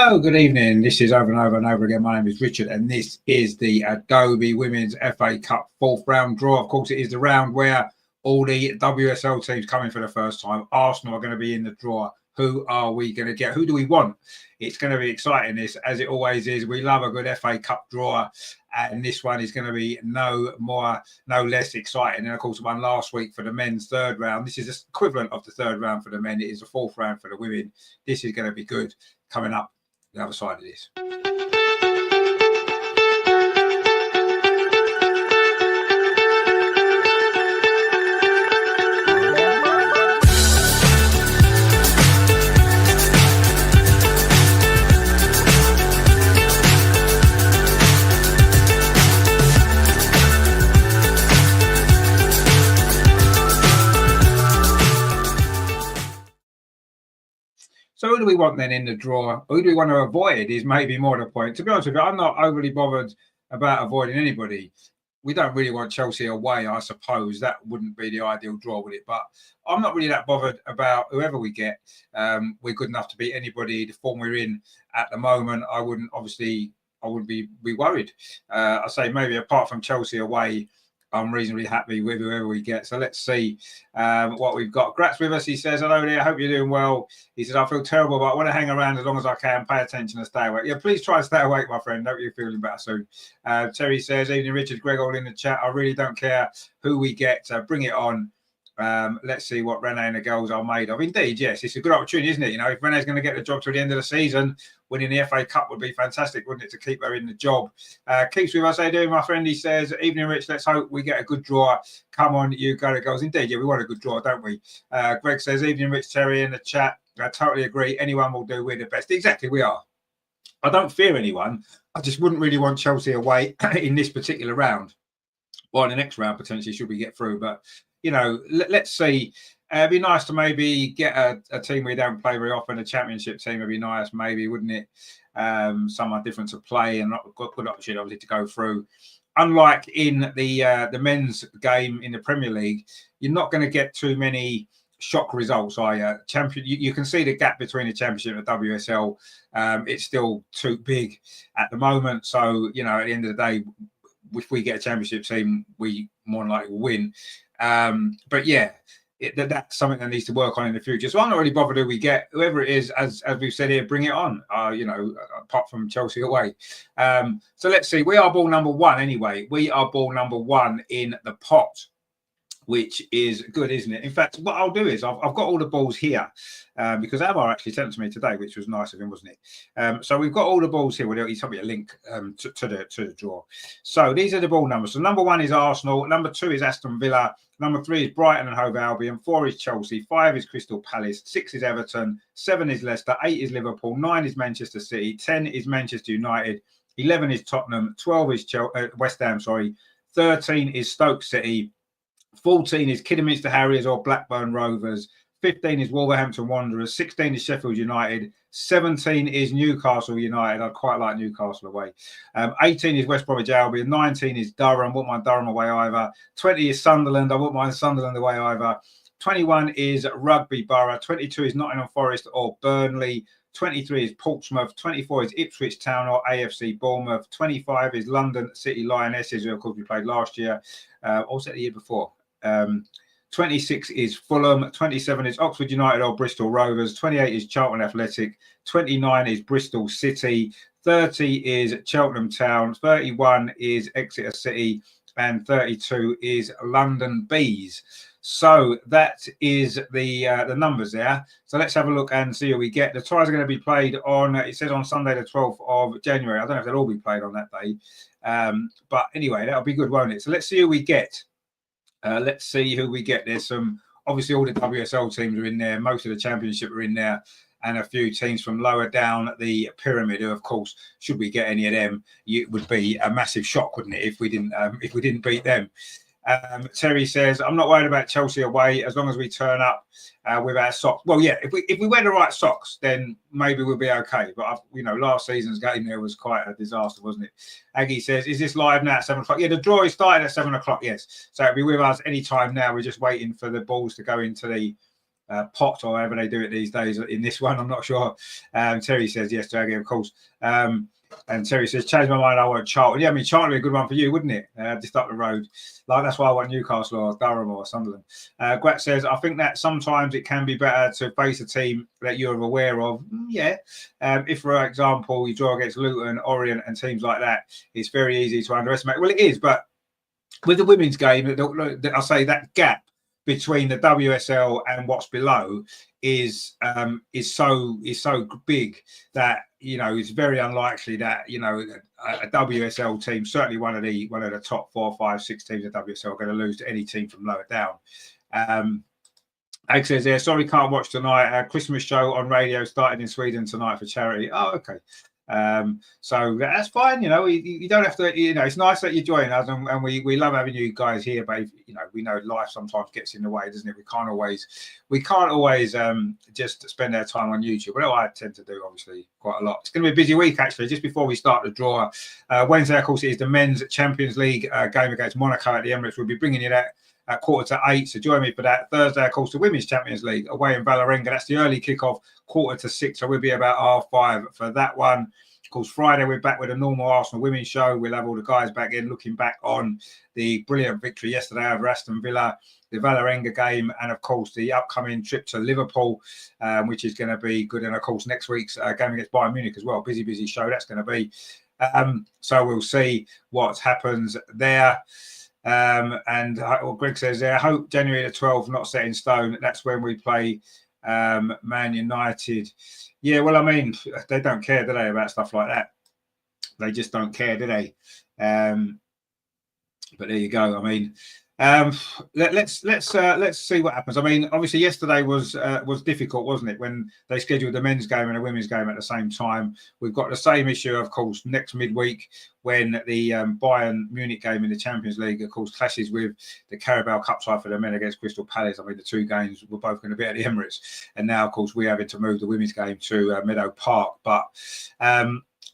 Hello, good evening. This is over and over and over again. My name is Richard, and this is the Adobe Women's FA Cup fourth round draw. Of course, it is the round where all the WSL teams come in for the first time. Arsenal are going to be in the draw. Who are we going to get? Who do we want? It's going to be exciting, this, as it always is. We love a good FA Cup draw, and this one is going to be no less exciting. And of course, the one last week for the men's third round. This is the equivalent of the third round for the men. It is the fourth round for the women. This is going to be good coming up the other side of this. So who do we want then in the draw? Who do we want to avoid is maybe more the point. To be honest with you, I'm not overly bothered about avoiding anybody. We don't really want Chelsea away, I suppose. That wouldn't be the ideal draw, would it? But I'm not really that bothered about whoever we get. We're good enough to beat anybody. The form we're in at the moment, I wouldn't be worried. I say maybe apart from Chelsea away, I'm reasonably happy with whoever we get. So let's see what we've got. Grat's with us. He says, hello there. I hope you're doing well. He says, I feel terrible, but I want to hang around as long as I can, pay attention and stay awake. Yeah, please try and stay awake, my friend. Hope you're feeling better soon. Terry says, evening, Richard, Greg, all in the chat. I really don't care who we get. Bring it on. Let's see what Renee and the girls are made of. Indeed, yes, it's a good opportunity, isn't it? You know, if Renee's going to get the job to the end of the season, winning the FA Cup would be fantastic, wouldn't it, to keep her in the job? Keeps with us, how you doing, my friend? He says, evening, Rich, let's hope we get a good draw. Come on, you go to girls. Indeed, yeah, we want a good draw, don't we? Greg says, evening, Rich, Terry in the chat. I totally agree. Anyone will do. We're the best. Exactly, we are. I don't fear anyone. I just wouldn't really want Chelsea away in this particular round. Well, in the next round, potentially, should we get through. But, you know, let's see. It'd be nice to maybe get a team we don't play very often. A championship team would be nice, maybe, wouldn't it? Someone different to play and not good opportunity, obviously, to go through. Unlike in the men's game in the Premier League, you're not going to get too many shock results, are you? You can see the gap between the Championship and the WSL. It's still too big at the moment. So, you know, at the end of the day, if we get a championship team, we more than likely will win. But yeah, that's something that needs to work on in the future. So I'm not really bothered who we get. Whoever it is, as we've said here, bring it on, you know, apart from Chelsea away. So let's see. We are ball number one anyway. We are ball number one in the pot, which is good, isn't it? In fact, what I'll do is I've got all the balls here because Amar actually sent them to me today, which was nice of him, wasn't it? So we've got all the balls here. He sent me a link to the draw. So these are the ball numbers. So number one is Arsenal. Number two is Aston Villa. Number three is Brighton and Hove Albion. 4 is Chelsea. 5 is Crystal Palace. 6 is Everton. 7 is Leicester. 8 is Liverpool. 9 is Manchester City. 10 is Manchester United. 11 is Tottenham. 12 is West Ham. 13 is Stoke City. 14 is Kidderminster Harriers or Blackburn Rovers. 15 is Wolverhampton Wanderers. 16 is Sheffield United. 17 is Newcastle United. I quite like Newcastle away. 18 is West Bromwich Albion. 19 is Durham. Wouldn't mind Durham away either. 20 is Sunderland. I wouldn't mind Sunderland away either. 21 is Rugby Borough. 22 is Nottingham Forest or Burnley. 23 is Portsmouth. 24 is Ipswich Town or AFC Bournemouth. 25 is London City Lionesses, who of course we played last year, also the year before. 26 is Fulham. 27 is Oxford United or Bristol Rovers. 28 is Charlton Athletic. 29 is Bristol City. 30 is Cheltenham Town. 31 is Exeter City. And 32 is London Bees. So that is the numbers there. So let's have a look and see who we get. The tries are going to be played on, it says on Sunday the 12th of January. I don't know if they'll all be played on that day. But anyway, that'll be good, won't it? So let's see who we get. Let's see who we get. There's some, obviously all the WSL teams are in there. Most of the Championship are in there. And a few teams from lower down the pyramid, who, of course, should we get any of them, it would be a massive shock, wouldn't it, if we didn't beat them. Terry says, I'm not worried about Chelsea away as long as we turn up with our socks. Well, yeah, if we wear the right socks, then maybe we'll be okay. But, you know, last season's game there was quite a disaster, wasn't it? Aggie says, is this live now at 7 o'clock? Yeah, the draw is started at 7 o'clock, yes. So it'll be with us any time now. We're just waiting for the balls to go into the pot or however they do it these days in this one. I'm not sure. Terry says yes, Jaggy, of course. And Terry says, change my mind, I want Charlton. Yeah, I mean, Charlton would be a good one for you, wouldn't it? Just up the road. Like, that's why I want Newcastle or Durham or Sunderland. Grat says, I think that sometimes it can be better to face a team that you're aware of. Yeah. If, for example, you draw against Luton, Orient and teams like that, it's very easy to underestimate. Well, it is, but with the women's game, I say that gap between the WSL and what's below is so big that, you know, it's very unlikely that, you know, a WSL team, certainly one of the top 4, 5, 6 teams of WSL, are going to lose to any team from lower down. Ag says, yeah, sorry, can't watch tonight. Christmas show on radio started in Sweden tonight for charity. Oh, okay. So that's fine, you know. You don't have to, you know, it's nice that you join us, and we love having you guys here, but you know, we know life sometimes gets in the way, doesn't it? We can't always just spend our time on YouTube. Well, I tend to do, obviously, quite a lot. It's going to be a busy week, actually. Just before we start the draw, Wednesday, of course, it is the men's Champions League game against Monaco at the Emirates. We'll be bringing you that at 7:45, so join me for that. Thursday, of course, the Women's Champions League away in Vålerenga. That's the early kickoff, 6:45, so we'll be about 5:30 for that one. Of course, Friday, we're back with a normal Arsenal women's show. We'll have all the guys back in, looking back on the brilliant victory yesterday over Aston Villa, the Vålerenga game, and, of course, the upcoming trip to Liverpool, which is going to be good. And, of course, next week's game against Bayern Munich as well. Busy show that's going to be. So we'll see what happens there. And Greg says there, I hope January the 12th, not set in stone. That's when we play Man United. Yeah, well, I mean, they don't care, do they, about stuff like that? They just don't care, do they? But there you go. I mean, let's see what happens. I mean, obviously, yesterday was difficult, wasn't it? When they scheduled the men's game and the women's game at the same time. We've got the same issue, of course, next midweek when the Bayern Munich game in the Champions League, of course, clashes with the Carabao Cup side for the men against Crystal Palace. I mean, the two games were both going to be at the Emirates, and now, of course, we're having to move the women's game to Meadow Park. But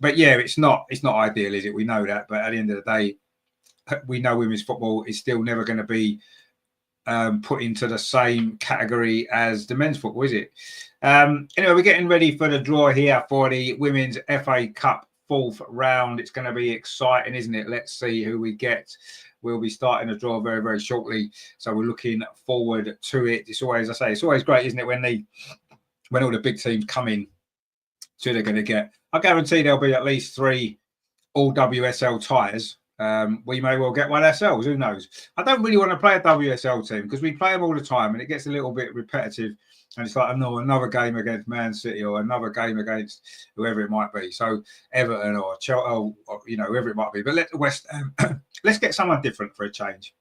yeah, it's not ideal, is it? We know that, but at the end of the day, we know women's football is still never going to be put into the same category as the men's football, is it? Anyway, we're getting ready for the draw here for the Women's FA Cup 4th round. It's going to be exciting, isn't it? Let's see who we get. We'll be starting the draw very, very shortly. So we're looking forward to it. It's always, I say, it's always great, isn't it, when all the big teams come in, so they're going to get. I guarantee there'll be at least 3 all WSL ties. We may well get one ourselves, who knows? I don't really want to play a WSL team because we play them all the time and it gets a little bit repetitive, and it's like, no, another game against Man City or another game against whoever it might be. So Everton or Chelsea, or you know, whoever it might be. But let's get someone different for a change.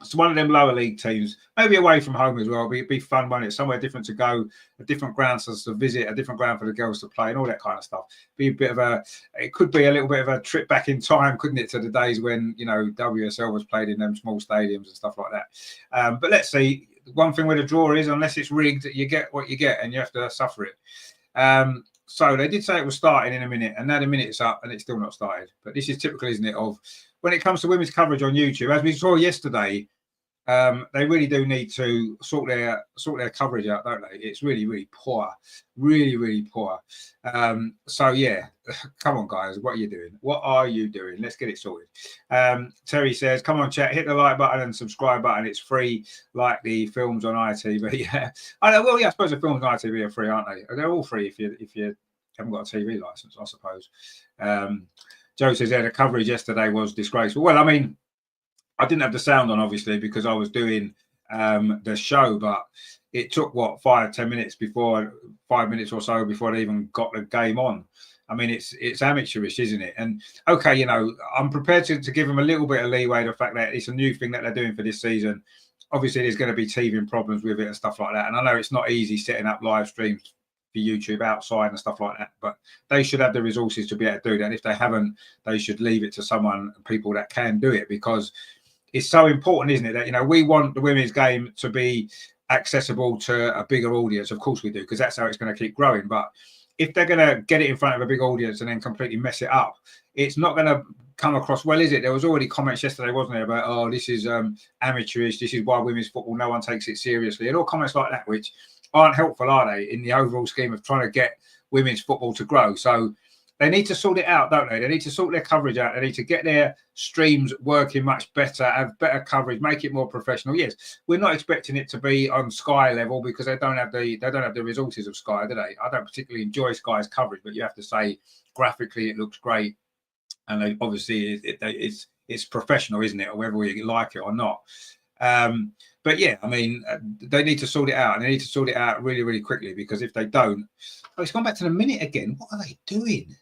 So one of them lower league teams, maybe away from home as well. It'd be fun, won't it? Somewhere different to go, a different ground to visit, a different ground for the girls to play, and all that kind of stuff. It could be a little bit of a trip back in time, couldn't it, to the days when, you know, WSL was played in them small stadiums and stuff like that. But let's see. One thing with a draw is, unless it's rigged, you get what you get, and you have to suffer it. So they did say it was starting in a minute, and now the minute's up, and it's still not started. But this is typical, isn't it, of when it comes to women's coverage on YouTube, as we saw yesterday. They really do need to sort their coverage out, don't they? It's really poor, really poor. So yeah, come on, guys, what are you doing? What are you doing? Let's get it sorted. Terry says, come on, chat, hit the like button and subscribe button. It's free, like the films on ITV. Yeah, I know. Well, yeah, I suppose the films on ITV are free, aren't they? They're all free if you haven't got a TV license, I suppose. Joe says, yeah, the coverage yesterday was disgraceful. Well, I mean, I didn't have the sound on, obviously, because I was doing the show, but it took, 5-10 minutes before, 5 minutes or so before they even got the game on. I mean, it's amateurish, isn't it? And, okay, you know, I'm prepared to give them a little bit of leeway, the fact that it's a new thing that they're doing for this season. Obviously, there's going to be teething problems with it and stuff like that. And I know it's not easy setting up live streams for YouTube outside and stuff like that, but they should have the resources to be able to do that. And if they haven't, they should leave it to people that can do it, because it's so important, isn't it, that, you know, we want the women's game to be accessible to a bigger audience. Of course we do, because that's how it's going to keep growing. But if they're going to get it in front of a big audience and then completely mess it up, it's not going to come across well, is it? There was already comments yesterday, wasn't there, about, oh, this is amateurish, this is why women's football, no one takes it seriously, and all comments like that, which aren't helpful, are they, in the overall scheme of trying to get women's football to grow? So they need to sort it out, don't they? They need to sort their coverage out. They need to get their streams working much better, have better coverage, make it more professional. Yes, we're not expecting it to be on Sky level because they don't have the resources of Sky, do they? I don't particularly enjoy Sky's coverage, but you have to say graphically it looks great, and they, obviously it's professional, isn't it? Or whether we like it or not. But yeah, I mean, they need to sort it out, and they need to sort it out really, really quickly, because if they don't, oh, it's gone back to the minute again. What are they doing?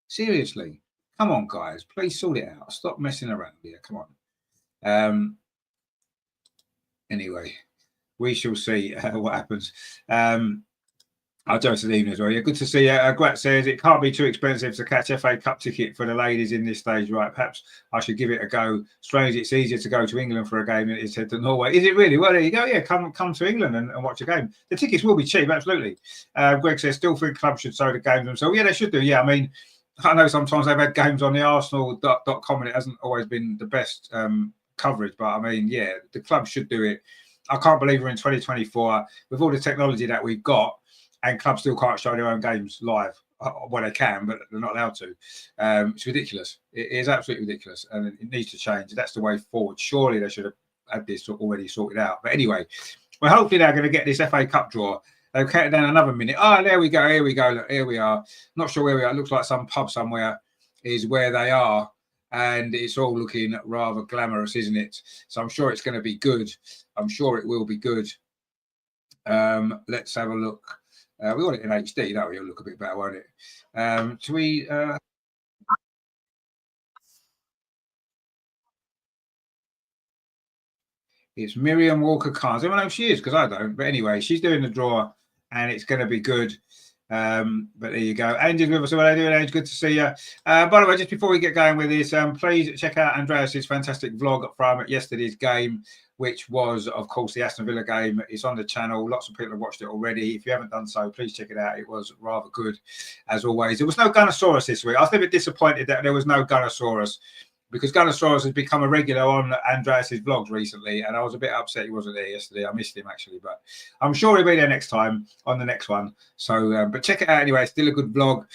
Seriously, come on, guys, please sort it out. Stop messing around here. Come on. Anyway, we shall see what happens. I'll just this evening as well. Yeah, good to see you. Grat says it can't be too expensive to catch FA Cup ticket for the ladies in this stage, right? Perhaps I should give it a go. Strange, it's easier to go to England for a game than it is to Norway. Is it really? Well, there you go. Yeah, come to England and watch a game. The tickets will be cheap, absolutely. Greg says still think clubs should show the games themselves. Yeah, they should do. Yeah, I mean, I know sometimes they've had games on the Arsenal.com and it hasn't always been the best coverage, but I mean, yeah, the club should do it. I can't believe we're in 2024 with all the technology that we've got, and clubs still can't show their own games live. Well, they can, but they're not allowed to. It's ridiculous. It is absolutely ridiculous, and it needs to change. That's the way forward. Surely they should have had this already sorted out. But anyway, well, hopefully they're going to get this FA Cup draw. They've counted down another minute. Oh, there we go. Here we go. Look, here we are. Not sure where we are. It looks like some pub somewhere is where they are, and it's all looking rather glamorous, isn't it? So I'm sure it's going to be good. I'm sure it will be good. Let's have a look. We want it in HD, don't we? It'll look a bit better, won't it? Should we? It's Miriam Walker Carnes. I don't know who she is because I don't. But anyway, she's doing the draw, and it's going to be good. But there you go. Angel's with us. What are you doing, Angel? Good to see you. By the way, just before we get going with this, please check out Andreas's fantastic vlog from yesterday's game, which was, of course, the Aston Villa game. It's on the channel. Lots of people have watched it already. If you haven't done so, please check it out. It was rather good, as always. There was no Gunnosaurus this week. I was a bit disappointed that there was no Gunnosaurus, because Gunnosaurus has become a regular on Andreas's vlogs recently, and I was a bit upset he wasn't there yesterday. I missed him, actually, but I'm sure he'll be there next time on the next one. So, but check it out anyway. It's still a good vlog.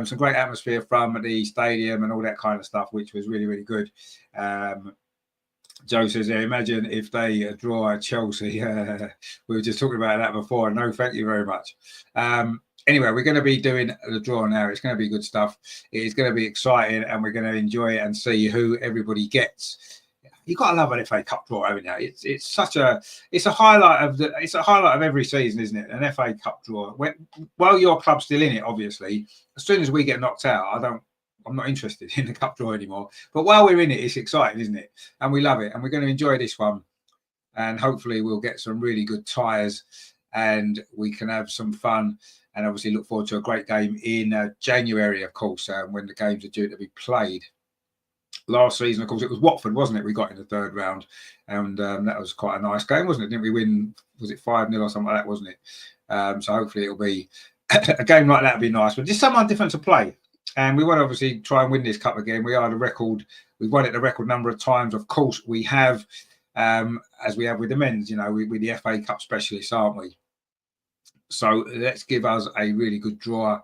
Some great atmosphere from the stadium and all that kind of stuff, which was really, really good. Joe says, yeah, imagine if they draw Chelsea. We were just talking about that before. No, thank you very much. Anyway, we're going to be doing the draw now. It's going to be good stuff. It's going to be exciting, and we're going to enjoy it and see who everybody gets. You've got to love an FA Cup draw, haven't you? It's a highlight of every season, isn't it? An FA Cup draw. While your club's still in it, obviously, as soon as we get knocked out, I'm not interested in the cup draw anymore. But while we're in it, it's exciting, isn't it? And we love it, and we're going to enjoy this one. And hopefully we'll get some really good ties, and we can have some fun. And obviously look forward to a great game in January, of course, when the games are due to be played. Last season, of course, it was Watford, wasn't it? We got in the third round, and that was quite a nice game, wasn't it? Didn't we win? Was it 5-0 or something like that, wasn't it? So hopefully it'll be a game like that would be nice, but just someone different to play. And we want to obviously try and win this cup again. We are the record. We've won it the record number of times. Of course, we have, as we have with the men's, you know, we're the FA Cup specialists, aren't we? So let's give us a really good draw,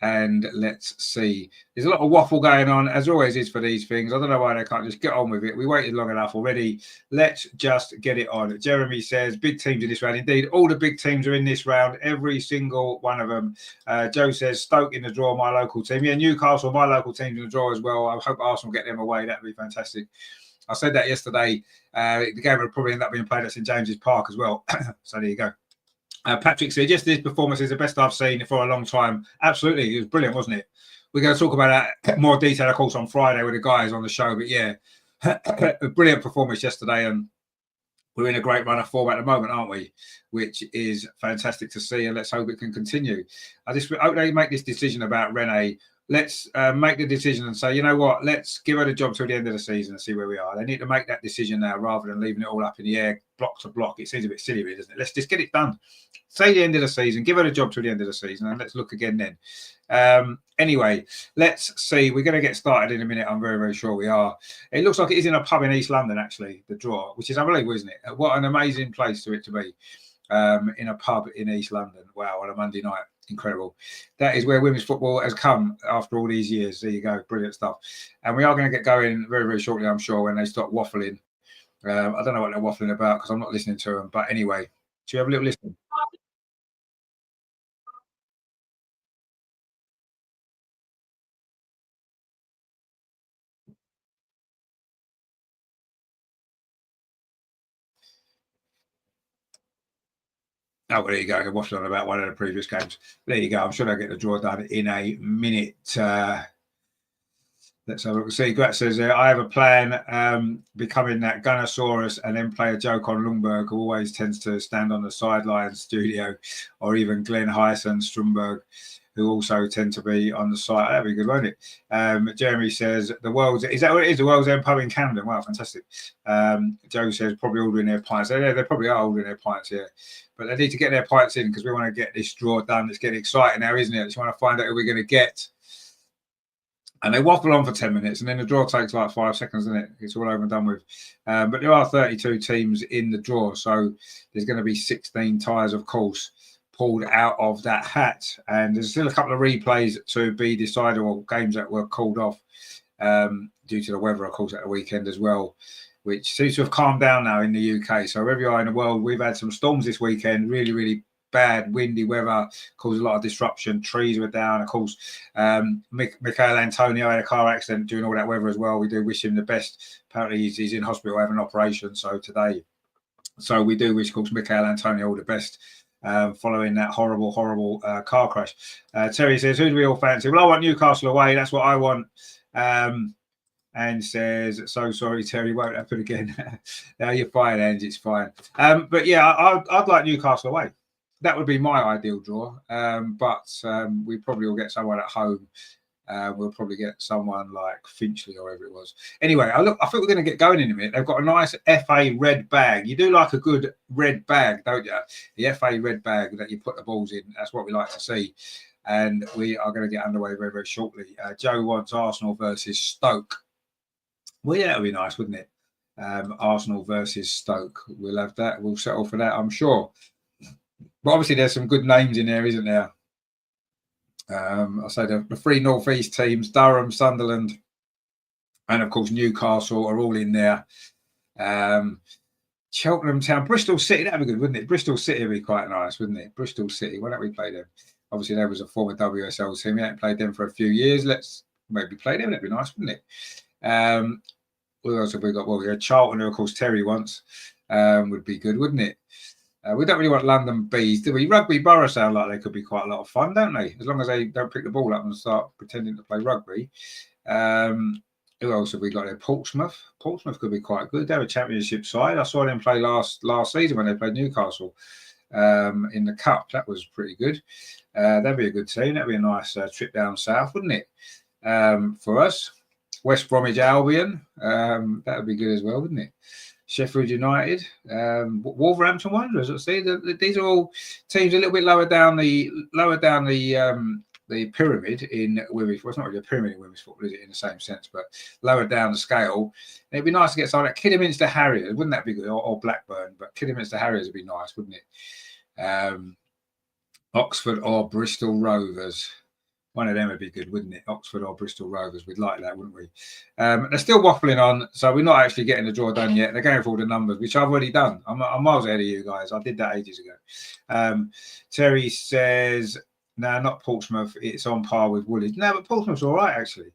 and let's see. There's a lot of waffle going on, as always is for these things. I don't know why they can't just get on with it. We waited long enough already. Let's just get it on. Jeremy says, big teams in this round. Indeed, all the big teams are in this round, every single one of them. Joe says, Stoke in the draw, my local team. Yeah, Newcastle, my local team in the draw as well. I hope Arsenal get them away. That'd be fantastic. I said that yesterday. The game would probably end up being played at St James's Park as well. So there you go. Patrick said, yesterday's performance is the best I've seen for a long time. Absolutely. It was brilliant, wasn't it? We're going to talk about that more detail, of course, on Friday with the guys on the show. But yeah, a brilliant performance yesterday. And we're in a great run of form at the moment, aren't we? Which is fantastic to see. And let's hope it can continue. I just hope they make this decision about Renee. Let's make the decision and say, you know what, let's give her the job till the end of the season and see where we are. They need to make that decision now rather than leaving it all up in the air, block to block. It seems a bit silly, really, doesn't it? Let's just get it done. Say the end of the season, give her the job till the end of the season, and let's look again then. Anyway, let's see. We're going to get started in a minute. I'm very, very sure we are. It looks like it is in a pub in East London, actually, the draw, which is unbelievable, isn't it? What an amazing place for it to be. in a pub in East London. Wow, on a Monday night. Incredible. That is where women's football has come after all these years. There you go. Brilliant stuff. And we are going to get going very, very shortly, I'm sure, when they stop waffling. I don't know what they're waffling about because I'm not listening to them. But anyway, do you have a little listen? Oh, well, there you go. I waffle on about one of the previous games. There you go. I'm sure they'll get the draw done in a minute. Let's have a look. See, Grat says, I have a plan, becoming that Gunnosaurus and then play a joke on Lundberg, who always tends to stand on the sideline studio, or even Glenn Hyson Strumberg, who also tend to be on the side. That'd be good, won't it? Jeremy says, the world's, is that what it is? The World's End pub in Camden. Wow, fantastic. Joe says, probably ordering their pints. They probably are ordering their pints, yeah. But they need to get their pints in because we want to get this draw done. It's getting exciting now, isn't it? I just want to find out who we're going to get. And they waffle on for 10 minutes, and then the draw takes like 5 seconds, isn't it? It's all over and done with. But there are 32 teams in the draw, so there's going to be 16 tyres, of course, pulled out of that hat. And there's still a couple of replays to be decided, or games that were called off due to the weather, of course, at the weekend as well, which seems to have calmed down now in the UK. So wherever you are in the world, we've had some storms this weekend, really, really bad windy weather, caused a lot of disruption. Trees were down, of course. Michael Antonio had a car accident during all that weather as well. We do wish him the best. Apparently he's in hospital having an operation today. So we do wish, of course, Michael Antonio all the best following that horrible car crash. Terry says, who do we all fancy? Well, I want Newcastle away. That's what I want. And says, so sorry, Terry, won't happen again. No, you're fine, Ange, it's fine. But yeah, I'd like Newcastle away. That would be my ideal draw, but we probably will get someone at home. We'll probably get someone like Finchley or whoever it was. Anyway, I think we're going to get going in a minute. They've got a nice FA red bag. You do like a good red bag, don't you? The FA red bag that you put the balls in. That's what we like to see. And we are going to get underway very, very shortly. Joe wants Arsenal versus Stoke. Well, yeah, that would be nice, wouldn't it? Arsenal versus Stoke. We'll have that. We'll settle for that, I'm sure. But obviously, there's some good names in there, isn't there? I say the three North East teams, Durham, Sunderland, and of course Newcastle are all in there. Cheltenham Town, Bristol City, that'd be good, wouldn't it? Bristol City would be quite nice, wouldn't it? Bristol City, why don't we play them? Obviously, there was a former WSL team. We haven't played them for a few years. Let's maybe play them. That'd be nice, wouldn't it? What else have we got? Well, we had Charlton, who of course Terry wants. Would be good, wouldn't it? We don't really want London Bees, do we? Rugby Borough sound like they could be quite a lot of fun, don't they? As long as they don't pick the ball up and start pretending to play rugby. Who else have we got there? Portsmouth. Portsmouth could be quite good. They're a championship side. I saw them play last season when they played Newcastle in the Cup. That was pretty good. That'd be a good team. That'd be a nice trip down south, wouldn't it? For us. West Bromwich Albion. That would be good as well, wouldn't it? Sheffield United, Wolverhampton Wanderers. Let's see, these are all teams a little bit lower down the pyramid in women's. Well, it's not really a pyramid in women's football, is it? In the same sense, but lower down the scale. It'd be nice to get someone like Kidderminster Harriers. Wouldn't that be good? Or Blackburn, but Kidderminster Harriers would be nice, wouldn't it? Oxford or Bristol Rovers. One of them would be good, wouldn't it? Oxford or Bristol Rovers. We'd like that, wouldn't we? They're still waffling on, so we're not actually getting the draw done yet. They're going for all the numbers, which I've already done. I'm miles ahead of you guys. I did that ages ago. Terry says, no, not Portsmouth. It's on par with Woolwich. No, but Portsmouth's all right, actually.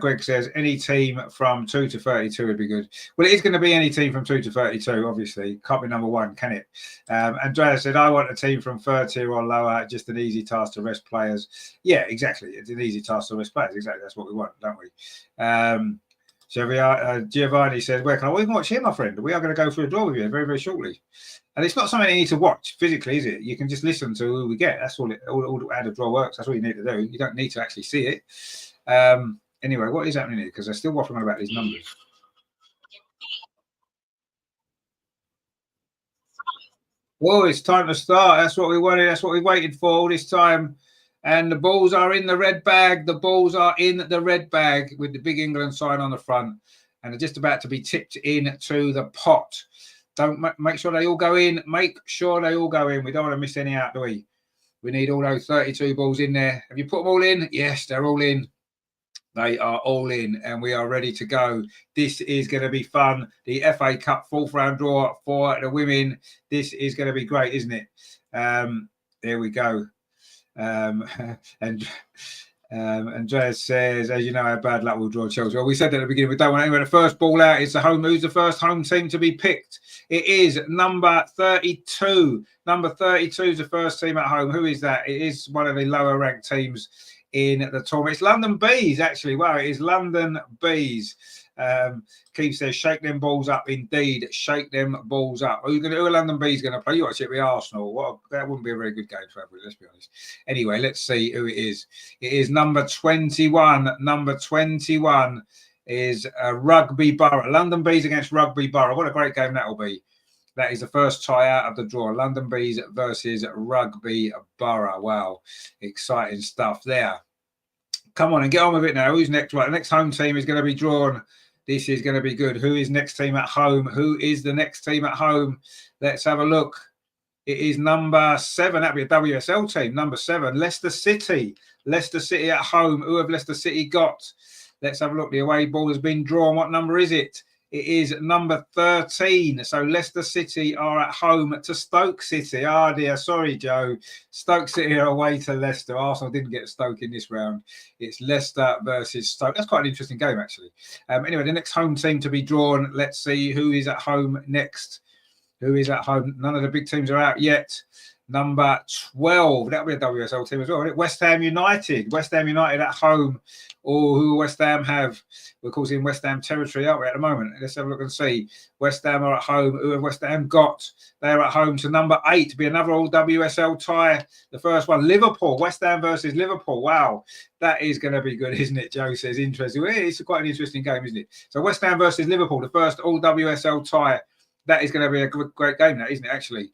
Greg says, any team from 2 to 32 would be good. Well, it is going to be any team from 2 to 32, obviously. Can't be number one, can it? Andrea said, I want a team from 30 or lower, just an easy task to rest players. Yeah, exactly. It's an easy task to rest players. Exactly. That's what we want, don't we? Giovanni says, where can I watch here, my friend? We are going to go through a draw with you very, very shortly. And it's not something you need to watch physically, is it? You can just listen to who we get. That's all how the draw works. That's all you need to do. You don't need to actually see it. Anyway, what is happening here? Because they're still waffling on about these numbers. Well, it's time to start. That's what we wanted. That's what we waited for all this time. And the balls are in the red bag. The balls are in the red bag with the big England sign on the front. And they're just about to be tipped into the pot. Don't make sure they all go in. Make sure they all go in. We don't want to miss any out, do we? We need all those 32 balls in there. Have you put them all in? Yes, they're all in. They are all in, and we are ready to go. This is going to be fun. The FA Cup fourth round draw for the women. This is going to be great, isn't it? There we go. And Andreas says, as you know, how bad luck will draw Chelsea. Well, we said at the beginning, we don't want anyone. The first ball out is the home. Who's the first home team to be picked? It is number 32. Number 32 is the first team at home. Who is that? It is one of the lower ranked teams in the tournament. It's London Bees, actually. Wow, it is London Bees. Keith says, shake them balls up. Indeed, shake them balls up. Who are London Bees going to play? You watch it with Arsenal. That wouldn't be a very good game for everybody, let's be honest. Anyway, let's see who it is. It is number 21. Number 21 is Rugby Borough. London Bees against Rugby Borough. What a great game that will be. That is the first tie out of the draw. London Bees versus Rugby Borough. Wow, exciting stuff there. Come on and get on with it now. Who's next? Right, the next home team is going to be drawn. This is going to be good. Who is next team at home? Who is the next team at home? Let's have a look. It is number 7. That'd be a WSL team. Number 7, Leicester City. Leicester City at home. Who have Leicester City got? Let's have a look. The away ball has been drawn. What number is it? It is number 13. So Leicester City are at home to Stoke City. Ah, dear. Sorry, Joe. Stoke City are away to Leicester. Arsenal didn't get Stoke in this round. It's Leicester versus Stoke. That's quite an interesting game, actually. Anyway, the next home team to be drawn. Let's see who is at home next. Who is at home? None of the big teams are out yet. Number 12. That'll be a WSL team as well, isn't it? West Ham United. West Ham United at home. Or who West Ham have? We're causing in West Ham territory, aren't we, at the moment? Let's have a look and see. West Ham are at home. Who have West Ham got? They're at home to number 8. Be another all WSL tie. The first one, Liverpool. West Ham versus Liverpool. Wow. That is going to be good, isn't it? Joe says, interesting. It's quite an interesting game, isn't it? So West Ham versus Liverpool, the first all WSL tie. That is going to be a great game, that, isn't it, actually?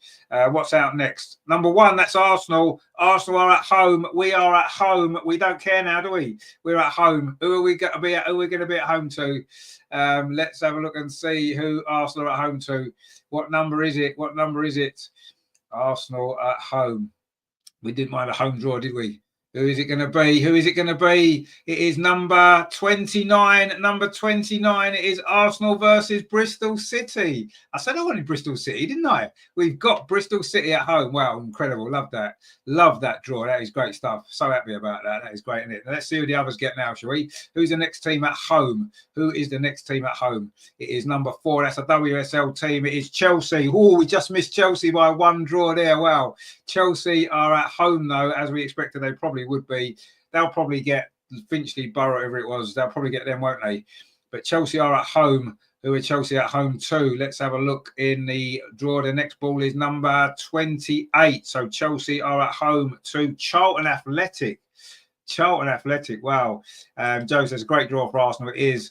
What's out next? Number 1, that's Arsenal. Arsenal are at home. We are at home. We don't care now, do we? We're at home. Who are we going to be at? Who are we going to be at home to? Let's have a look and see who Arsenal are at home to. What number is it? What number is it? Arsenal at home. We didn't mind a home draw, did we? Who is it going to be? Who is it going to be? It is number 29. Number 29 is Arsenal versus Bristol City. I said I wanted Bristol City, didn't I? We've got Bristol City at home. Wow, incredible. Love that. Love that draw. That is great stuff. So happy about that. That is great, isn't it? Now, let's see who the others get now, shall we? Who's the next team at home? Who is the next team at home? It is number 4. That's a WSL team. It is Chelsea. Oh, we just missed Chelsea by 1 draw there. Wow. Chelsea are at home, though, as we expected they probably would be. They'll probably get Finchley, Borough, whatever it was. They'll probably get them, won't they? But Chelsea are at home. Who are Chelsea at home to? Let's have a look in the draw. The next ball is number 28. So Chelsea are at home to Charlton Athletic. Charlton Athletic. Wow. Joe says, great draw for Arsenal. It is.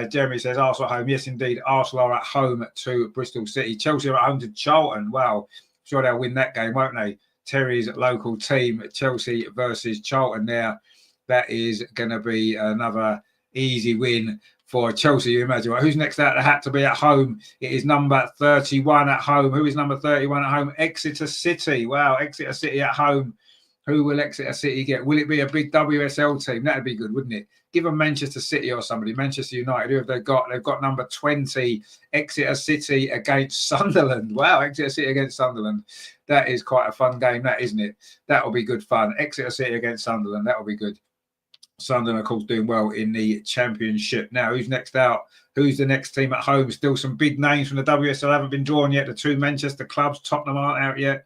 Jeremy says, Arsenal at home. Yes, indeed. Arsenal are at home to Bristol City. Chelsea are at home to Charlton. Wow. Sure they'll win that game, won't they? Terry's local team, Chelsea versus Charlton there. That is going to be another easy win for Chelsea. You imagine, who's next out of the hat to be at home? It is number 31 at home. Who is number 31 at home? Exeter City. Wow, Exeter City at home. Who will Exeter City get? Will it be a big WSL team? That'd be good, wouldn't it? Give them Manchester City or somebody. Manchester United. Who have they got? They've got number 20, Exeter City against Sunderland. Wow, Exeter City against Sunderland. That is quite a fun game, that, isn't it? That'll be good fun. Exeter City against Sunderland. That'll be good. Sunderland, of course, doing well in the Championship. Now, who's next out? Who's the next team at home? Still some big names from the WSL haven't been drawn yet. The 2 Manchester clubs, Tottenham aren't out yet.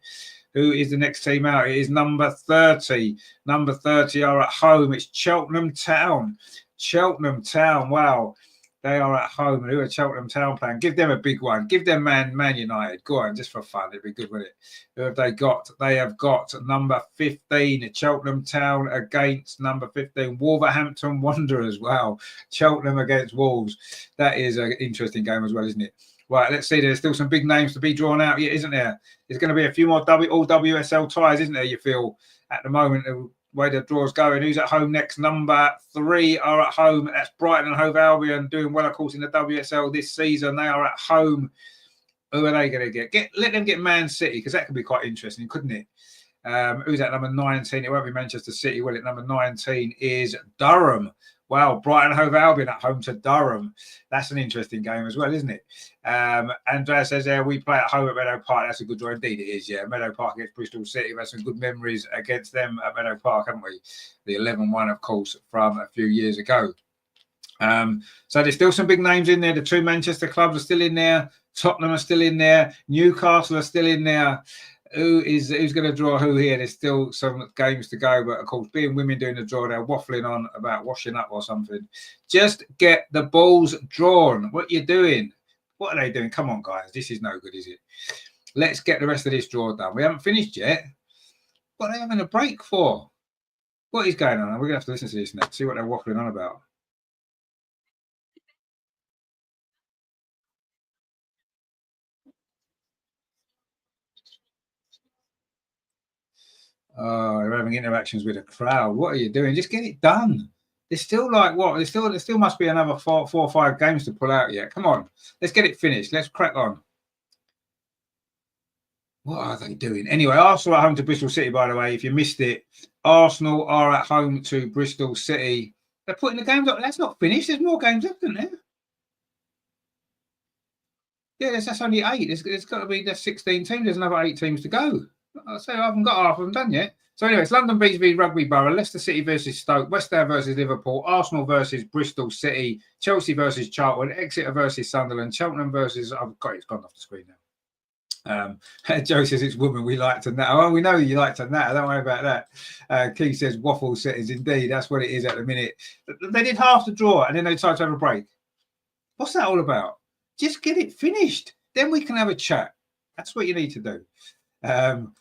Who is the next team out? It is number 30. Number 30 are at home. It's Cheltenham Town. Cheltenham Town. Wow. They are at home. And who are Cheltenham Town playing? Give them a big one. Give them Man United. Go on, just for fun. It'd be good, wouldn't it? Who have they got? They have got number 15, Cheltenham Town against number 15, Wolverhampton Wanderers. Wow. Cheltenham against Wolves. That is an interesting game as well, isn't it? Right, let's see. There's still some big names to be drawn out yet, isn't there? There's going to be a few more all WSL ties, isn't there, you feel, at the moment, the way the draw's going. Who's at home next? Number 3 are at home. That's Brighton and Hove Albion, doing well, of course, in the WSL this season. They are at home. Who are they going to get? Let them get Man City, because that could be quite interesting, couldn't it? Who's at number 19? It won't be Manchester City, will it? Number 19 is Durham. Wow, Brighton Hove Albion at home to Durham. That's an interesting game as well, isn't it? Andrea says, yeah, we play at home at Meadow Park. That's a good draw. Indeed, it is, yeah. Meadow Park against Bristol City. We've had some good memories against them at Meadow Park, haven't we? The 11-1, of course, from a few years ago. So there's still some big names in there. The two Manchester clubs are still in there. Tottenham are still in there. Newcastle are still in there. Who's going to draw who here? There's still some games to go, but of course, being women doing the draw, they're waffling on about washing up or something. Just get the balls drawn. What you doing? What are they doing? Come on, guys. This is no good, is it? Let's get the rest of this draw done. We haven't finished yet. What are they having a break for? What is going on? We're going to have to listen to this next, see what they're waffling on about. Oh, they're having interactions with a crowd. What are you doing? Just get it done. There's still like what? There still must be another four or five games to pull out yet. Come on, let's get it finished. Let's crack on. What are they doing? Anyway, Arsenal at home to Bristol City, by the way, if you missed it. Arsenal are at home to Bristol City. They're putting the games up. That's not finished. There's more games up, isn't there? Yeah, that's only 8. There's got to be 16 teams. There's another 8 teams to go. I say I haven't got half of them done yet. So anyway, it's London Bees v Rugby Borough, Leicester City versus Stoke, West Ham versus Liverpool, Arsenal versus Bristol City, Chelsea versus Charlton, Exeter versus Sunderland, Cheltenham versus... I've got it's gone off the screen now. Joe says it's woman we like to natter. Oh, we know you like to natter. Don't worry about that. Keith says waffle settings. Indeed, that's what it is at the minute. They did half the draw and then they tried to have a break. What's that all about? Just get it finished. Then we can have a chat. That's what you need to do.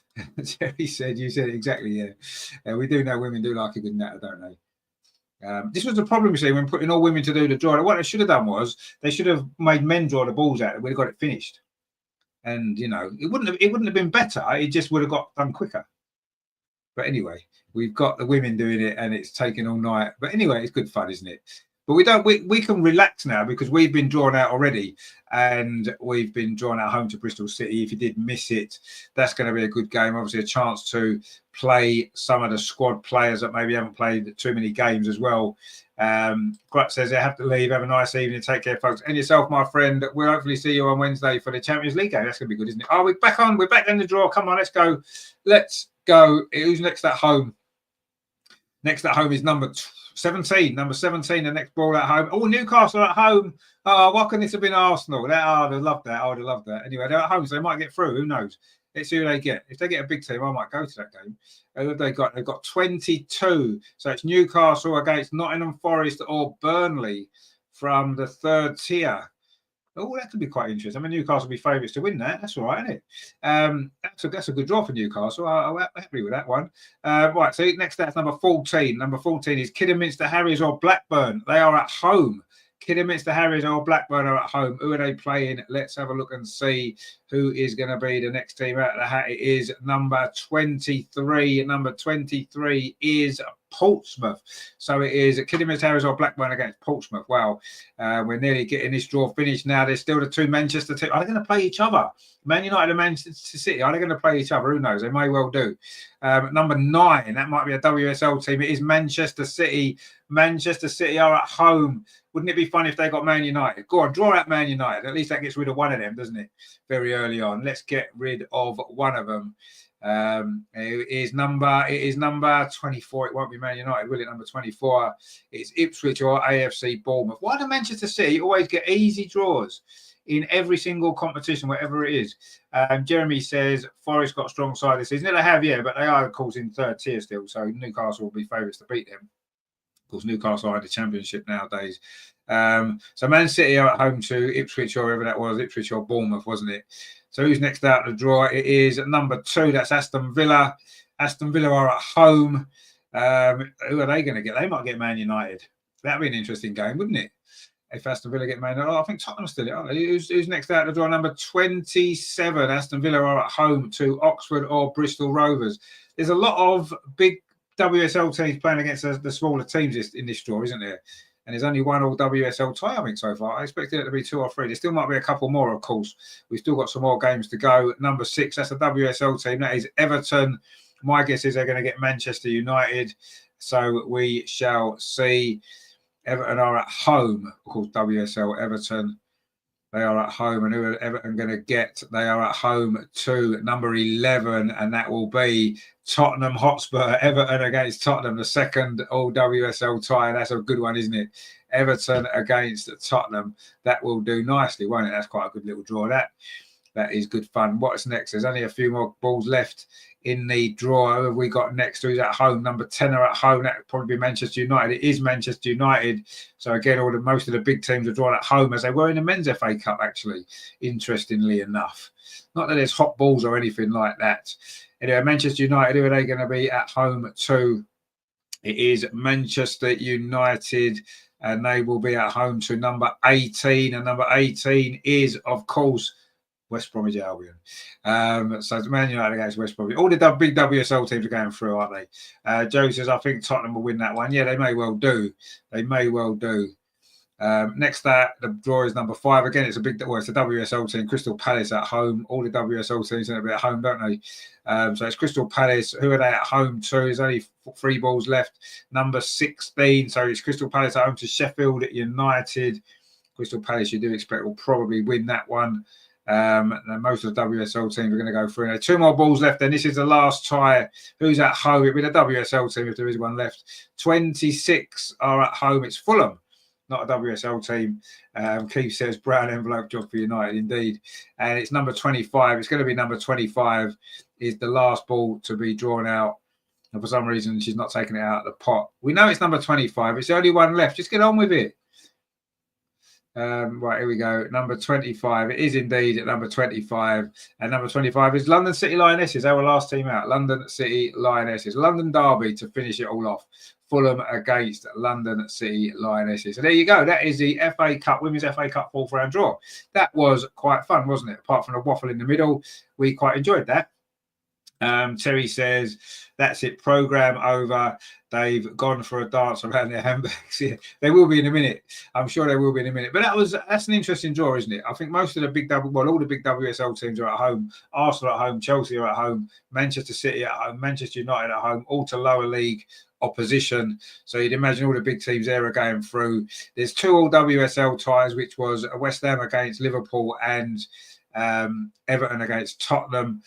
Jerry said, you said it exactly, yeah. We do know women do like a good natter, don't they? This was the problem, you see, when putting all women to do the draw. What they should have done was they should have made men draw the balls out and we'd have got it finished. And you know, it wouldn't have been better. It just would have got done quicker. But anyway, we've got the women doing it, and it's taken all night. But anyway, it's good fun, isn't it? But we can relax now because we've been drawn out already, and we've been drawn out home to Bristol City. If you did miss it, that's going to be a good game. Obviously, a chance to play some of the squad players that maybe haven't played too many games as well. Grut says I have to leave. Have a nice evening. Take care, folks. And yourself, my friend. We'll hopefully see you on Wednesday for the Champions League game. That's going to be good, isn't it? Oh, we're back on. We're back in the draw. Come on, let's go. Let's go. Who's next at home? Next at home is number 17. Number 17, the next ball at home. Oh, Newcastle at home. Oh, why couldn't this have been Arsenal? I'd have loved that. I would have loved that. Anyway, they're at home, so they might get through. Who knows? Let's see who they get. If they get a big team, I might go to that game. Who have they got? They've got 22. So it's Newcastle against Nottingham Forest or Burnley from the third tier. Oh, that could be quite interesting. I mean, Newcastle will be favourites to win that. That's all right, isn't it? That's a good draw for Newcastle. I'm happy with that one. Right, so next that's number 14. Number 14 is Kidderminster Harriers or Blackburn. They are at home. Kidderminster Harriers or Blackburn are at home. Who are they playing? Let's have a look and see who is going to be the next team out of the hat. It is number 23. Number 23 is Portsmouth. So it is Kidderminster Harriers or Blackburn against Portsmouth. Wow, we're nearly getting this draw finished now. There's still the two Manchester teams. Are they going to play each other? Man United and Manchester City, are they going to play each other? Who knows? They may well do. Number 9, that might be a WSL team. It is Manchester City. Manchester City are at home. Wouldn't it be fun if they got Man United? Go on, draw out Man United. At least that gets rid of one of them, doesn't it? Very early on. Let's get rid of one of them. It is number 24. It won't be Man United, will it? Number 24. It's Ipswich or AFC Bournemouth. Why do Manchester City always get easy draws in every single competition, whatever it is? Jeremy says Forest got a strong side this season. They have, yeah, but they are, of course, in third tier still. So Newcastle will be favourites to beat them. Of course, Newcastle are in the Championship nowadays. So Man City are at home to Ipswich or wherever that was, Ipswich or Bournemouth, wasn't it? So who's next out the draw? It is number 2. That's Aston Villa. Aston Villa are at home. Who are they going to get? They might get Man United. That'd be an interesting game, wouldn't it? If Aston Villa get Man United. Oh, I think Tottenham's still it. Who's next out the draw? Number 27. Aston Villa are at home to Oxford or Bristol Rovers. There's a lot of big WSL teams playing against the smaller teams in this draw, isn't there? And there's only one all WSL tie, I think, so far. I expected it to be 2 or 3. There still might be a couple more, of course. We've still got some more games to go. Number 6, that's a WSL team. That is Everton. My guess is they're going to get Manchester United. So we shall see. Everton are at home. Of course, WSL Everton. They are at home, and who are Everton going to get? They are at home to number 11, and that will be Tottenham Hotspur. Everton against Tottenham, the second all WSL tie. That's a good one, isn't it? Everton against Tottenham. That will do nicely, won't it? That's quite a good little draw. That is good fun. What's next? There's only a few more balls left in the draw. Who have we got next? Who's at home? Number 10 are at home. That would probably be Manchester United. It is Manchester United. So again, most of the big teams are drawn at home, as they were in the men's FA Cup, actually, interestingly enough. Not that there's hot balls or anything like that. Anyway, Manchester United, who are they going to be at home to? It is Manchester United, and they will be at home to number 18. And number 18 is, of course, West Bromwich Albion. So it's Man United against West Bromwich. All the big WSL teams are going through, aren't they? Joe says, I think Tottenham will win that one. Yeah, they may well do. They may well do. Next, the draw is number 5. Again, it's a WSL team. Crystal Palace at home. All the WSL teams are at home, don't they? So it's Crystal Palace. Who are they at home to? There's only 3 balls left. Number 16. So it's Crystal Palace at home to Sheffield United. Crystal Palace, you do expect, will probably win that one. And most of the WSL teams are going to go through. Now, 2 more balls left, and this is the last tie. Who's at home? It'll be the WSL team if there is one left. 26 are at home. It's Fulham, not a WSL team. Keith says brown envelope job for United, indeed. And it's number 25. It's going to be number 25 is the last ball to be drawn out. And for some reason, she's not taking it out of the pot. We know it's number 25. It's the only one left. Just get on with it. Right, here we go. Number 25. It is indeed at number 25. And number 25 is London City Lionesses. Our last team out. London City Lionesses. London Derby to finish it all off. Fulham against London City Lionesses. So there you go. That is the FA Cup, Women's FA Cup 4th round draw. That was quite fun, wasn't it? Apart from the waffle in the middle, we quite enjoyed that. Terry says, that's it, programme over. They've gone for a dance around their handbags. Yeah, they will be in a minute. I'm sure they will be in a minute. But that's an interesting draw, isn't it? I think most of the all the big WSL teams are at home. Arsenal at home, Chelsea are at home, Manchester City at home, Manchester United at home, all to lower league opposition. So you'd imagine all the big teams there are going through. There's 2 all WSL ties, which was West Ham against Liverpool and Everton against Tottenham.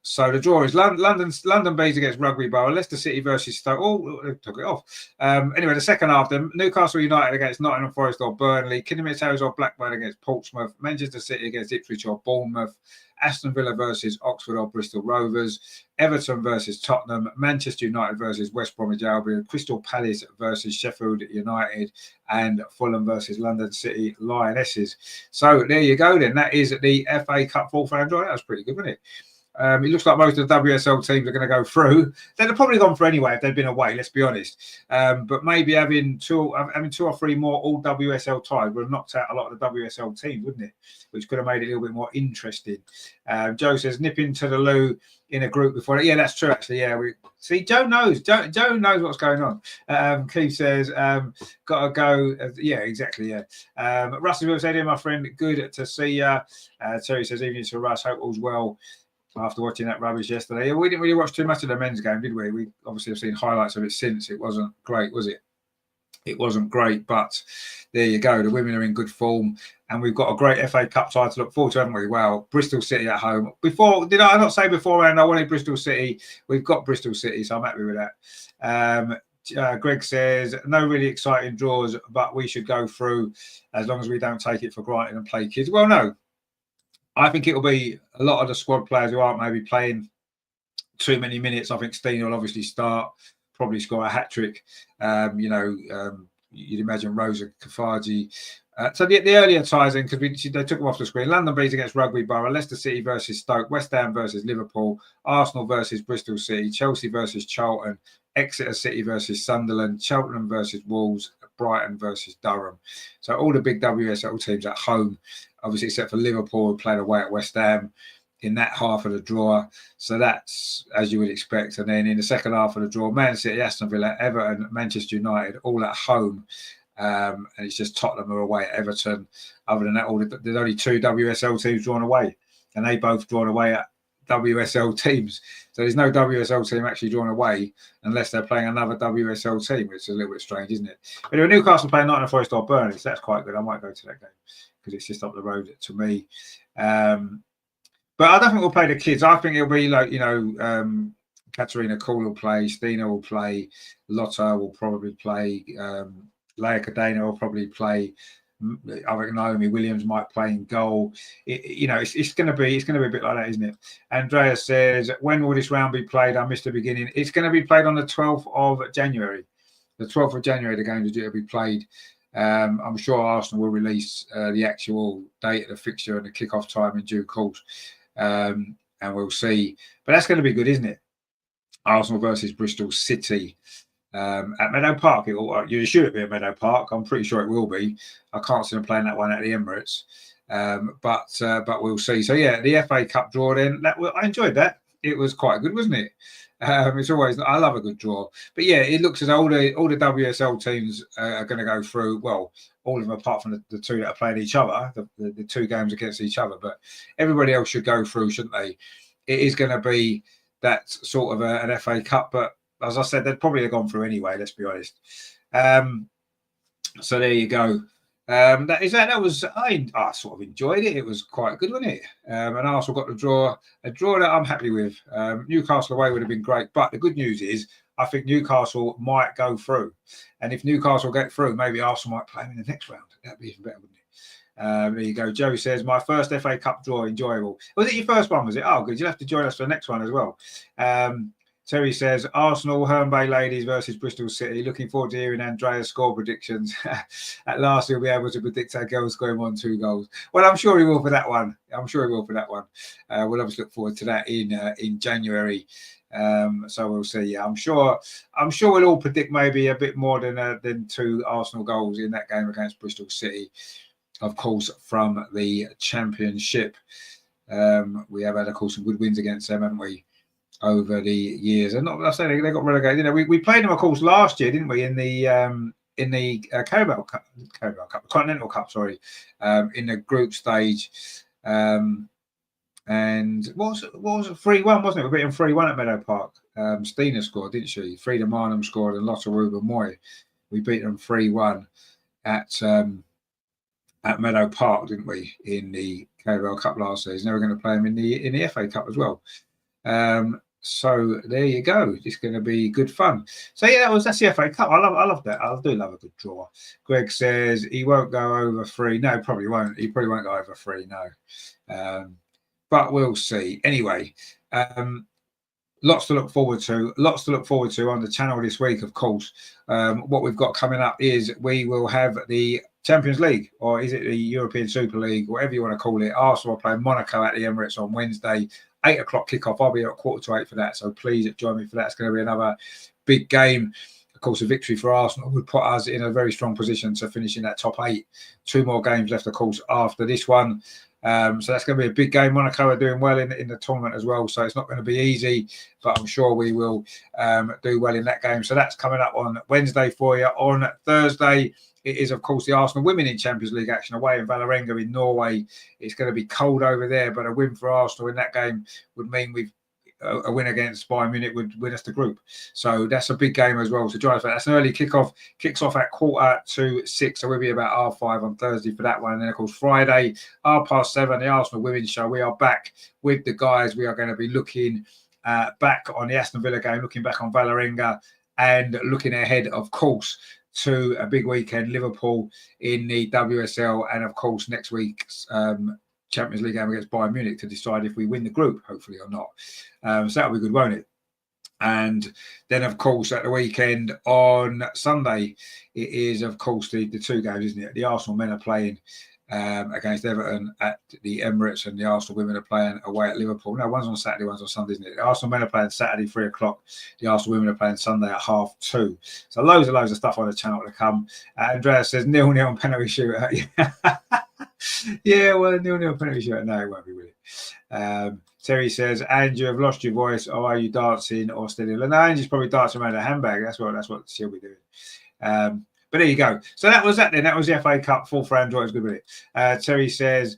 So the draw is London Bees against Rugby Borough, Leicester City versus Stoke. Oh, they took it off. Anyway, the second half, then Newcastle United against Nottingham Forest or Burnley, Kidderminster Towers or Blackburn against Portsmouth, Manchester City against Ipswich or Bournemouth, Aston Villa versus Oxford or Bristol Rovers, Everton versus Tottenham, Manchester United versus West Bromwich Albion, Crystal Palace versus Sheffield United, and Fulham versus London City Lionesses. So there you go then. That is the FA Cup 4th round draw. That was pretty good, wasn't it? It looks like most of the WSL teams are going to go through. They'd have probably gone for anyway if they'd been away, let's be honest. But maybe having two or three more all WSL ties would have knocked out a lot of the WSL teams, wouldn't it? Which could have made it a little bit more interesting. Joe says, nip into the loo in a group before. Yeah, that's true, actually. Yeah, we see, Joe knows. Joe knows what's going on. Keith says, got to go. Yeah, exactly, yeah. Russell said, here, my friend, good to see you. Terry says, evening to Russ, hope all's well. After watching that rubbish yesterday, we didn't really watch too much of the men's game, did we? We obviously have seen highlights of it since. It wasn't great, was it? It wasn't great, but there you go. The women are in good form, and we've got a great FA Cup tie to look forward to, haven't we? Well, Bristol City at home. Did I not say beforehand I wanted Bristol City? We've got Bristol City, so I'm happy with that. Greg says, no really exciting draws, but we should go through as long as we don't take it for granted and play kids. Well, no. I think it'll be a lot of the squad players who aren't maybe playing too many minutes. I think Steen will obviously start, probably score a hat-trick. You'd imagine Rosa Kafaji. So the earlier ties in, because they took them off the screen. London Bees against Rugby Borough, Leicester City versus Stoke, West Ham versus Liverpool, Arsenal versus Bristol City, Chelsea versus Charlton, Exeter City versus Sunderland, Cheltenham versus Wolves, Brighton versus Durham. So all the big WSL teams at home, obviously except for Liverpool, who played away at West Ham in that half of the draw. So that's as you would expect. And then in the second half of the draw, Man City, Aston Villa, Everton, Manchester United, all at home. and it's just Tottenham are away at Everton. Other than that, there's only 2 WSL teams drawn away, and they both drawn away at WSL teams. So there's no WSL team actually drawn away unless they're playing another WSL team, which is a little bit strange, isn't it? But anyway, Newcastle playing Nottingham Forest or Burnley, so that's quite good. I might go to that game because it's just up the road to me. But I don't think we'll play the kids. I think it'll be like, Katarina Kuhl will play, Stina will play, Lotta will probably play, Leia Cadena will probably play. I reckon Naomi Williams might play in goal. It's going to be a bit like that, isn't it? Andrea says, when will this round be played? I missed the beginning. It's going to be played on the 12th of January. The 12th of January, the games are due to be played. I'm sure Arsenal will release the actual date of the fixture and the kickoff time in due course, and we'll see. But that's going to be good, isn't it? Arsenal versus Bristol City. At Meadow Park, you're sure it'll be at Meadow Park. I'm pretty sure it will be. I can't see them playing that one at the Emirates, but we'll see. So yeah, the FA Cup draw. Then I enjoyed that. It was quite good, wasn't it? It's always, I love a good draw. But yeah, it looks as though all the WSL teams are going to go through. Well, all of them apart from the 2 that are playing each other, the 2 games against each other. But everybody else should go through, shouldn't they? It is going to be that sort of an FA Cup, but as I said, they'd probably have gone through anyway, let's be honest. So there you go. I sort of enjoyed it. It was quite good, wasn't it? And Arsenal got a draw that I'm happy with. Newcastle away would have been great, but the good news is I think Newcastle might go through. And if Newcastle get through, maybe Arsenal might play them in the next round. That'd be even better, wouldn't it? There you go. Joe says, my first FA Cup draw, enjoyable. Was it your first one, was it? Oh, good. You'll have to join us for the next one as well. Terry says, Arsenal, Herne Bay Ladies versus Bristol City. Looking forward to hearing Andrea's score predictions. At last, he'll be able to predict our girls scoring 1-2 goals. Well, I'm sure he will for that one. We'll obviously look forward to that in January. So we'll see. Yeah, I'm sure we'll all predict maybe a bit more than 2 Arsenal goals in that game against Bristol City. Of course, from the Championship. We have had, of course, some good wins against them, haven't we? Over the years, and not I say they got relegated. We played them, of course, last year, didn't we? In the Carabao Cup, Continental Cup, sorry, in the group stage. And what was it? 3-1, wasn't it? We beat them 3-1 at Meadow Park. Stina scored, didn't she? Frida Marnham scored, and Lotta Ruben Moy. We beat them 3-1 at Meadow Park, didn't we? In the Carabao Cup last season. Now we're going to play them in the FA Cup as well. So there you go. It's going to be good fun. So yeah, that's the FA Cup. I love that. I do love a good draw. Greg says he won't go over 3. No, probably won't. He probably won't go over 3. No, but we'll see. Anyway, lots to look forward to. On the channel this week, of course. What we've got coming up is we will have the Champions League, or is it the European Super League, whatever you want to call it. Arsenal are playing Monaco at the Emirates on Wednesday. 8 o'clock kickoff. I'll be at 7:45 for that. So please join me for that. It's going to be another big game. Of course, a victory for Arsenal would put us in a very strong position to finish in that top 8. 2 more games left, of course, after this one. So that's going to be a big game. Monaco are doing well in the tournament as well. So it's not going to be easy, but I'm sure we will do well in that game. So that's coming up on Wednesday for you. On Thursday, it is, of course, the Arsenal women in Champions League action away in Vålerenga in Norway. It's going to be cold over there, but a win for Arsenal in that game would mean a win against Bayern Munich would win us the group. So that's a big game as well. So join us for that. That's an early kickoff. Kicks off at 6:15. So we'll be about 5:30 on Thursday for that one. And then, of course, Friday, 7:30, the Arsenal Women's Show. We are back with the guys. We are going to be looking back on the Aston Villa game, looking back on Vålerenga, and looking ahead, of course, to a big weekend, Liverpool in the WSL, and of course next week's Champions League game against Bayern Munich to decide if we win the group, hopefully or not. So that'll be good, won't it? And then, of course, at the weekend on Sunday, it is, of course, the 2 games, isn't it? The Arsenal men are playing against Everton at the Emirates, and the Arsenal women are playing away at Liverpool. No, one's on Saturday, one's on Sunday, isn't it? The Arsenal men are playing Saturday, 3 o'clock. The Arsenal women are playing Sunday at 2:30. So loads of stuff on the channel to come. Andreas says 0-0 on penalty shooter. Yeah, well, 0-0 penalty shooter. No, it won't be, will it? Terry says, Andrew, I've lost your voice. Or are you dancing or still? No, Andrew's probably dancing around a handbag. That's what she'll be doing. But there you go. So that was that then. That was the FA Cup fourth round draw. It was good with it. Terry says,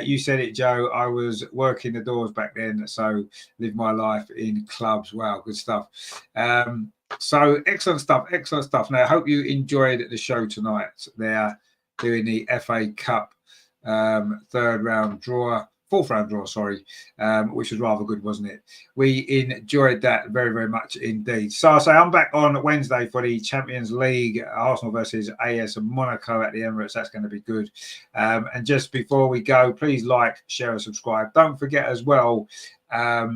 you said it, Joe. I was working the doors back then, so live my life in clubs. Wow, good stuff. So excellent stuff, excellent stuff. Now, I hope you enjoyed the show tonight. They're doing the FA Cup fourth round draw, sorry, which was rather good, wasn't it? We enjoyed that very, very much indeed. So I'll say I'm back on Wednesday for the Champions League, Arsenal versus AS Monaco at the Emirates. That's going to be good. And just before we go, please like, share, and subscribe. Don't forget as well, what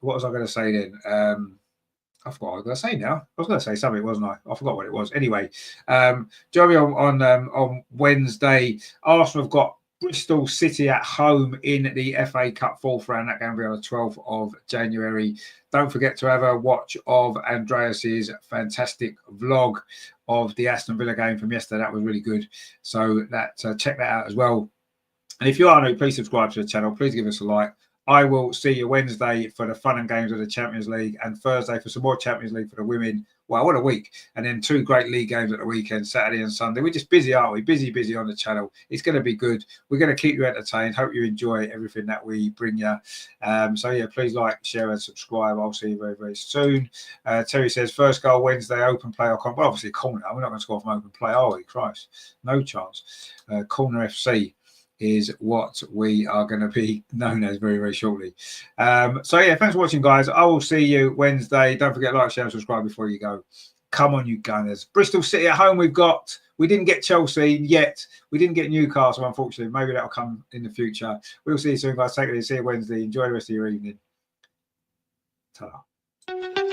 was I going to say then? I forgot what I was going to say now. I was going to say something, wasn't I? I forgot what it was. Anyway, join me on Wednesday. Arsenal have got Bristol City at home in the FA Cup fourth round. That going to be on the 12th of January. Don't forget to have a watch of Andreas's fantastic vlog of the Aston Villa game from yesterday. That was really good. So check that out as well. And if you are new, please subscribe to the channel. Please give us a like. I will see you Wednesday for the fun and games of the Champions League, and Thursday for some more Champions League for the women. Wow, what a week. And then 2 great league games at the weekend, Saturday and Sunday. We're just busy, aren't we? Busy on the channel. It's going to be good. We're going to keep you entertained. Hope you enjoy everything that we bring you. So, yeah, please like, share, and subscribe. I'll see you very, very soon. Terry says, first goal Wednesday, open play. Well, obviously, corner. We're not going to score from open play, are we? Christ, no chance. Corner FC is what we are going to be known as very, very shortly. So yeah, thanks for watching, guys. I will see you Wednesday. Don't forget to like, share, and subscribe before you go. Come on, you Gunners. Bristol City at home we didn't get Chelsea yet. We didn't get Newcastle, unfortunately. Maybe that'll come in the future. We'll see you soon, guys. Take it easy. See you Wednesday. Enjoy the rest of your evening. Ta-ra.